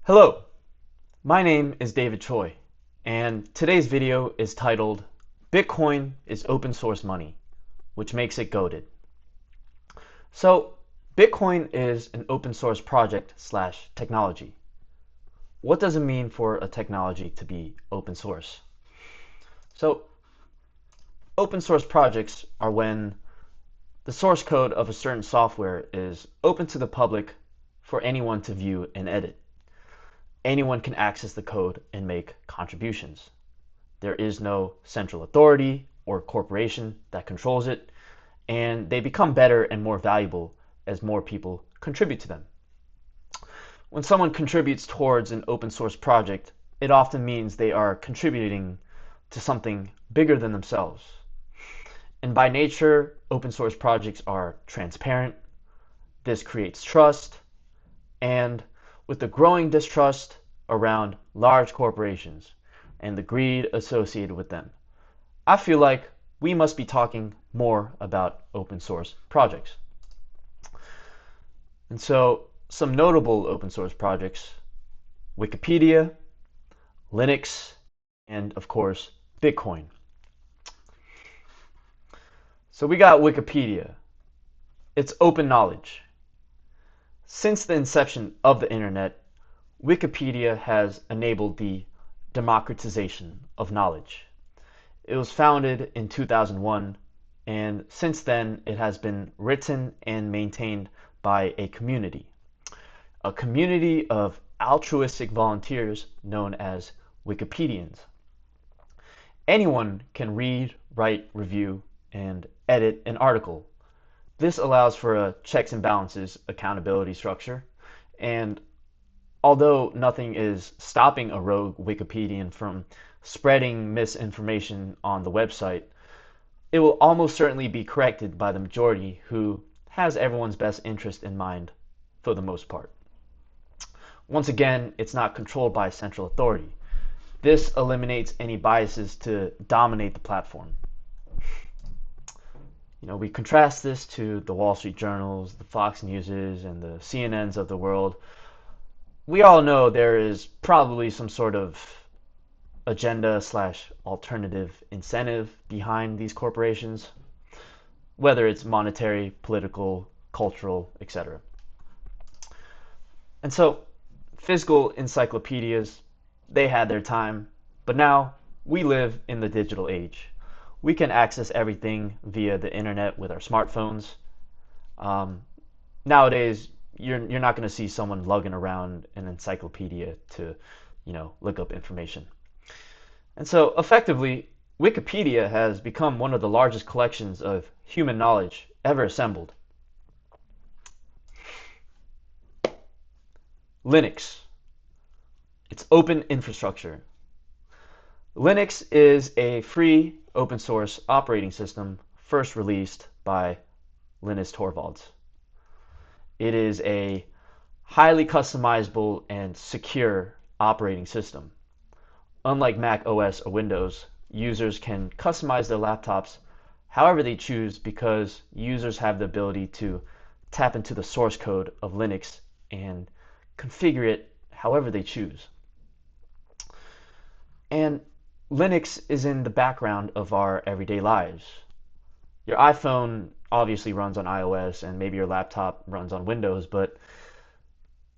Hello, my name is David Choi, and today's video is titled Bitcoin is Open Source Money, which makes it goated. So, Bitcoin is an open source project slash technology. What does it mean for a technology to be open source? So, open source projects are when the source code of a certain software is open to the public for anyone to view and edit. Anyone can access the code and make contributions. There is no central authority or corporation that controls it, and they become better and more valuable as more people contribute to them. When someone contributes towards an open source project, it often means they are contributing to something bigger than themselves. And by nature, open source projects are transparent. This creates trust, and with the growing distrust around large corporations and the greed associated with them, I feel like we must be talking more about open source projects. And so some notable open source projects: Wikipedia, Linux, and of course, Bitcoin. So we got Wikipedia. It's open knowledge. Since the inception of the internet, Wikipedia has enabled the democratization of knowledge. It was founded in 2001, and since then it has been written and maintained by a community of altruistic volunteers known as Wikipedians. Anyone can read, write, review, and edit an article. This allows for a checks and balances accountability structure, and although nothing is stopping a rogue Wikipedian from spreading misinformation on the website, it will almost certainly be corrected by the majority who has everyone's best interest in mind for the most part. Once again, it's not controlled by a central authority. This eliminates any biases to dominate the platform. We contrast this to the Wall Street Journals, the Fox Newses, and the CNNs of the world. We all know there is probably some sort of agenda slash alternative incentive behind these corporations, whether it's monetary, political, cultural, etc. And so physical encyclopedias, they had their time, but now we live in the digital age. We can access everything via the internet with our smartphones. Nowadays, you're not going to see someone lugging around an encyclopedia to, look up information. And so effectively, Wikipedia has become one of the largest collections of human knowledge ever assembled. Linux. It's open infrastructure. Linux is a free open source operating system first released by Linus Torvalds. It is a highly customizable and secure operating system. Unlike Mac OS or Windows, users can customize their laptops however they choose because users have the ability to tap into the source code of Linux and configure it however they choose. And Linux is in the background of our everyday lives. Your iPhone obviously runs on iOS and maybe your laptop runs on Windows, but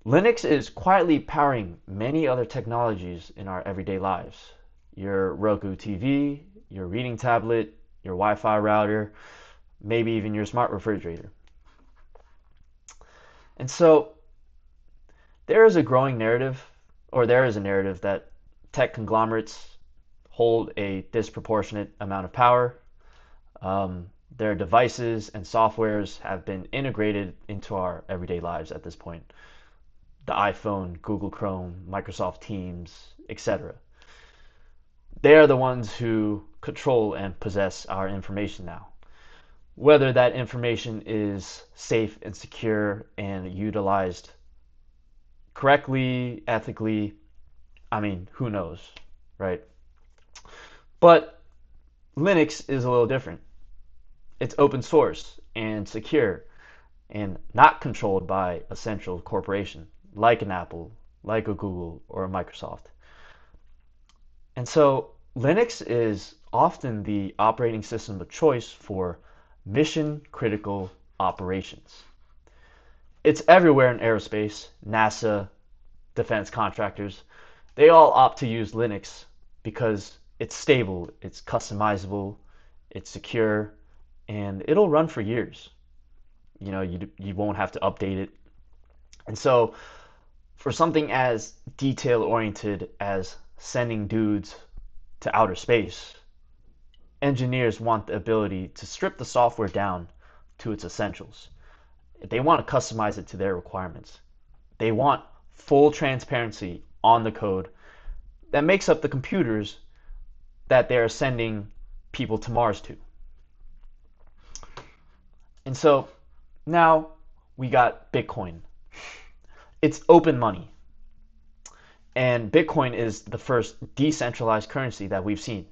Linux is quietly powering many other technologies in our everyday lives. Your Roku TV, your reading tablet, your Wi-Fi router, maybe even your smart refrigerator. And so there is a narrative that tech conglomerates hold a disproportionate amount of power. Their devices and softwares have been integrated into our everyday lives at this point. The iPhone, Google Chrome, Microsoft Teams, etc. They are the ones who control and possess our information now. Whether that information is safe and secure and utilized correctly, ethically, who knows, right? But Linux is a little different. It's open source and secure and not controlled by a central corporation like an Apple like a Google or a Microsoft. And so Linux is often the operating system of choice for mission critical operations. It's everywhere in aerospace, NASA, defense contractors. They all opt to use Linux because it's stable, it's customizable, it's secure, and it'll run for years. You won't have to update it. And so for something as detail oriented as sending dudes to outer space, engineers want the ability to strip the software down to its essentials. They want to customize it to their requirements. They want full transparency on the code that makes up the computers that they're sending people to Mars to. And so now we got Bitcoin. It's open money. And Bitcoin is the first decentralized currency that we've seen.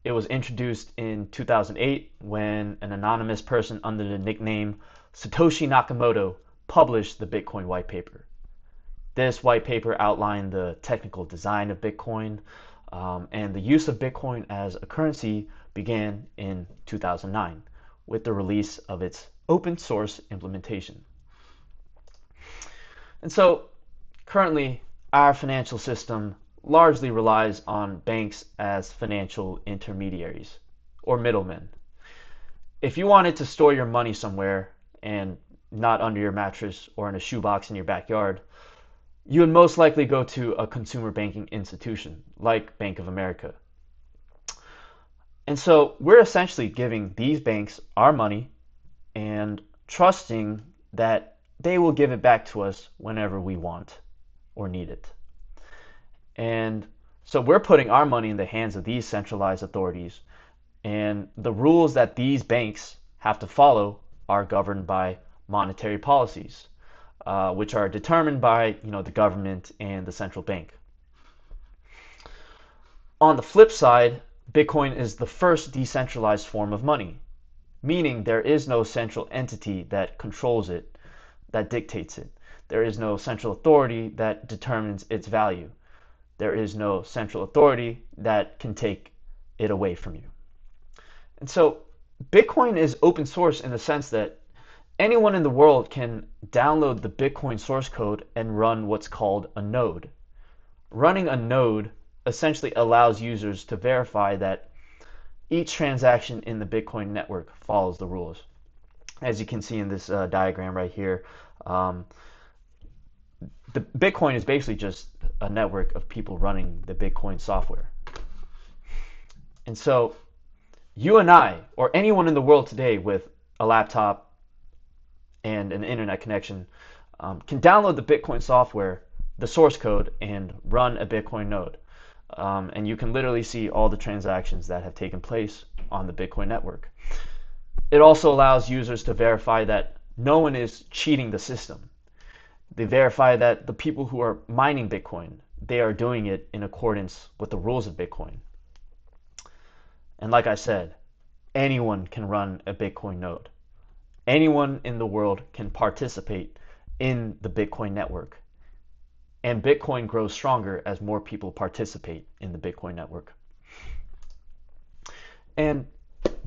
It was introduced in 2008 when an anonymous person under the nickname Satoshi Nakamoto published the Bitcoin white paper. This white paper outlined the technical design of Bitcoin, and the use of Bitcoin as a currency began in 2009 with the release of its open source implementation. And so currently, our financial system largely relies on banks as financial intermediaries or middlemen. If you wanted to store your money somewhere and not under your mattress or in a shoebox in your backyard, you would most likely go to a consumer banking institution like Bank of America. And so we're essentially giving these banks our money and trusting that they will give it back to us whenever we want or need it. And so we're putting our money in the hands of these centralized authorities, and the rules that these banks have to follow are governed by monetary policies, which are determined by the government and the central bank. On the flip side, Bitcoin is the first decentralized form of money, meaning there is no central entity that controls it, that dictates it. There is no central authority that determines its value. There is no central authority that can take it away from you. And so Bitcoin is open source in the sense that anyone in the world can download the Bitcoin source code and run what's called a node. Running a node essentially allows users to verify that each transaction in the Bitcoin network follows the rules. As you can see in this diagram right here, the Bitcoin is basically just a network of people running the Bitcoin software. And so you and I, or anyone in the world today with a laptop and an internet connection, can download the Bitcoin software, the source code, and run a Bitcoin node. And you can literally see all the transactions that have taken place on the Bitcoin network. It also allows users to verify that no one is cheating the system. They verify that the people who are mining Bitcoin, they are doing it in accordance with the rules of Bitcoin. And like I said, anyone can run a Bitcoin node. Anyone in the world can participate in the Bitcoin network. And Bitcoin grows stronger as more people participate in the Bitcoin network. And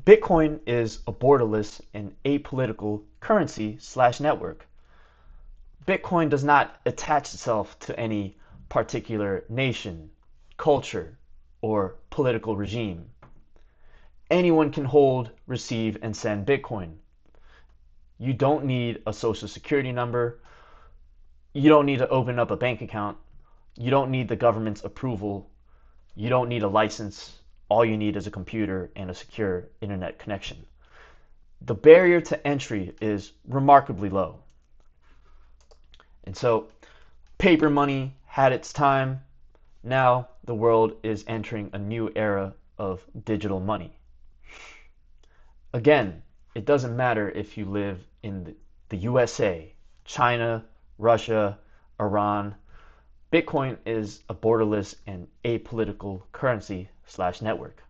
Bitcoin is a borderless and apolitical currency/network. Bitcoin does not attach itself to any particular nation, culture, or political regime. Anyone can hold, receive, and send Bitcoin. You don't need a social security number. You don't need to open up a bank account. You don't need the government's approval. You don't need a license. All you need is a computer and a secure internet connection. The barrier to entry is remarkably low. And so paper money had its time. Now the world is entering a new era of digital money. Again, it doesn't matter if you live in the USA, China, Russia, Iran. Bitcoin is a borderless and apolitical currency/network.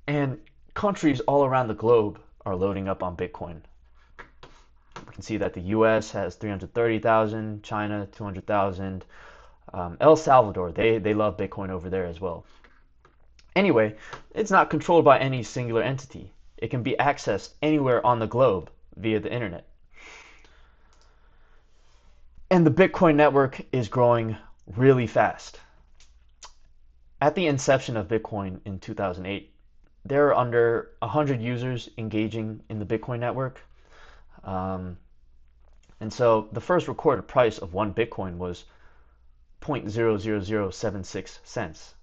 And countries all around the globe are loading up on Bitcoin. can see that the US has 330,000, China 200,000, El Salvador, they love Bitcoin over there as well. Anyway, it's not controlled by any singular entity. It can be accessed anywhere on the globe via the internet. And the Bitcoin network is growing really fast. At the inception of Bitcoin in 2008, there were under 100 users engaging in the Bitcoin network. And so the first recorded price of one Bitcoin was 0.00076 cents.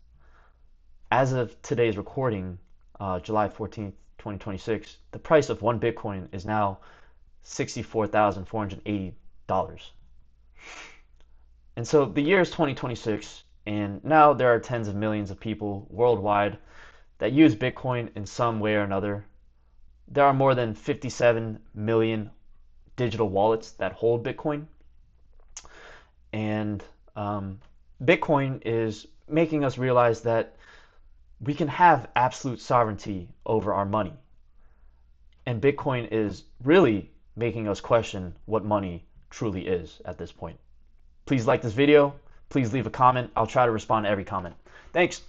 As of today's recording, July 14th, 2026, the price of one Bitcoin is now $64,480. And so the year is 2026, and now there are tens of millions of people worldwide that use Bitcoin in some way or another. There are more than 57 million digital wallets that hold Bitcoin. And Bitcoin is making us realize that we can have absolute sovereignty over our money. And Bitcoin is really making us question what money truly is at this point. Please like this video. Please leave a comment. I'll try to respond to every comment. Thanks.